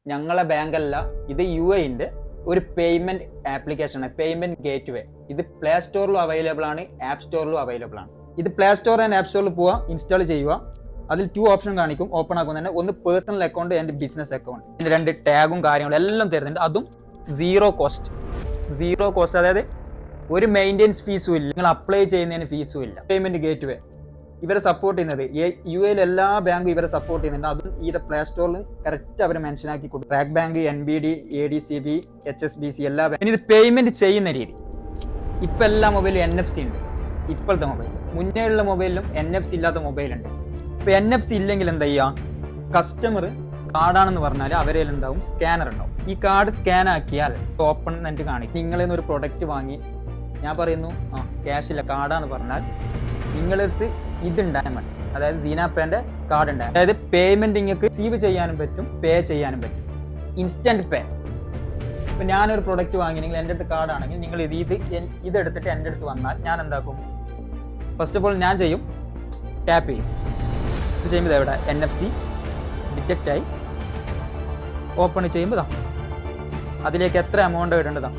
ഞങ്ങളെ ബാങ്കല്ല, ഇത് UAE ഒരു പേയ്മെന്റ് ആപ്ലിക്കേഷൻ ആണ്, പേയ്മെന്റ് ഗേറ്റ് വേ. ഇത് പ്ലേ സ്റ്റോറിലും അവൈലബിൾ ആണ്, ആപ്പ് സ്റ്റോറിലും അവൈലബിൾ ആണ്. ഇത് പ്ലേ സ്റ്റോർ ആൻഡ് ആപ്പ് സ്റ്റോറിൽ പോവുക, ഇൻസ്റ്റാൾ ചെയ്യുക. അതിൽ 2 ഓപ്ഷൻ കാണിക്കും ഓപ്പൺ ആക്കുന്ന തന്നെ. ഒന്ന് personal account and business account. ഇതിന്റെ 2 ടാഗും കാര്യങ്ങളും എല്ലാം തരുന്നുണ്ട്. അതും സീറോ കോസ്റ്റ്, അതായത് ഒരു മെയിൻ്റെനൻസ് ഫീസും ഇല്ല, നിങ്ങൾ അപ്ലൈ ചെയ്യുന്നതിന് ഫീസും ഇല്ല. പേയ്മെന്റ് ഗേറ്റ് വേ ഇവരെ സപ്പോർട്ട് ചെയ്യുന്നത് UAE എല്ലാ ബാങ്കും ഇവരെ സപ്പോർട്ട് ചെയ്യുന്നുണ്ട്. അതും ഈ പ്ലേ സ്റ്റോറിൽ കറക്റ്റ് അവർ മെൻഷൻ ആക്കി കൊടുക്കും. Track bank, NBD, ADCB, HSBC എല്ലാ ബാങ്ക്. ഇനി ഇത് പേയ്മെന്റ് ചെയ്യുന്ന രീതി, ഇപ്പം എല്ലാ മൊബൈലും NFC ഉണ്ട്. ഇപ്പോഴത്തെ മൊബൈൽ, മുന്നേ ഉള്ള മൊബൈലിലും NFC ഇല്ലാത്ത മൊബൈലുണ്ട്. ഇപ്പൊ NFC ഇല്ലെങ്കിൽ എന്താ ചെയ്യുക? കസ്റ്റമർ കാർഡാണെന്ന് പറഞ്ഞാൽ അവരെ ഉണ്ടാവും സ്കാനർ ഉണ്ടാവും. ഈ കാർഡ് സ്കാൻ ആക്കിയാൽ ഓപ്പൺ എന്നിട്ട് കാണിക്കും. നിങ്ങളിൽ നിന്ന് ഒരു പ്രൊഡക്റ്റ് വാങ്ങി, ഞാൻ പറയുന്നു ക്യാഷ് ഇല്ല കാർഡാന്ന് പറഞ്ഞാൽ നിങ്ങളടുത്ത് ഇതുണ്ടായാൽ മതി. അതായത് സീനാപ്പേന്റെ കാർഡ് ഉണ്ടായാൽ, അതായത് പേയ്മെന്റ് നിങ്ങൾക്ക് റിസീവ് ചെയ്യാനും പറ്റും, പേ ചെയ്യാനും പറ്റും. ഇൻസ്റ്റന്റ് പേ. ഇപ്പൊ ഞാനൊരു പ്രൊഡക്റ്റ് വാങ്ങിയെങ്കിൽ എൻ്റെ അടുത്ത് കാർഡാണെങ്കിൽ നിങ്ങൾ ഇതെടുത്തിട്ട് എൻ്റെ അടുത്ത് വന്നാൽ ഞാൻ എന്താക്കും? ഫസ്റ്റ് ഓഫ് ഓൾ ഞാൻ ചെയ്യും, ടാപ്പ് ചെയ്യും. ഇത് ചെയ്യുമ്പോൾ എവിടെ NFC ഡിറ്റക്റ്റ് ആയി ഓപ്പൺ ചെയ്യുമ്പോൾ അതിലേക്ക് എത്ര എമൗണ്ട് ഇടേണ്ടതാണ്